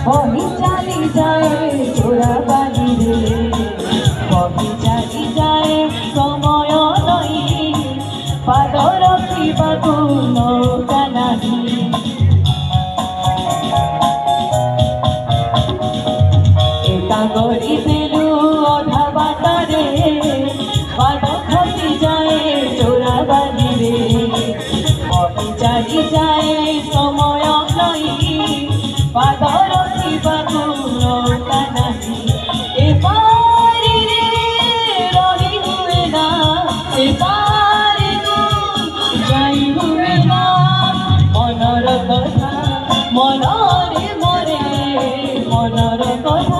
বহি চালি যায় চোরা বালিরে বহি চালি যায় সময় নই পাদ রখিବାକୁ নৌকা ନାହିଁ একা গড়িদেলু অধা বাଟরে পাদ খସି যায় চোরা বালিরে বহি চালি যায় সময় নই পাদ রখিବାକୁ নৌকা ନାହିଁ এপারিরে রহি ହୁଏ ନା এপারিକୁ ଯାଇ ହୁଏ ନା ମନର କଥା ମନରେ ମରେ ମନର କଥା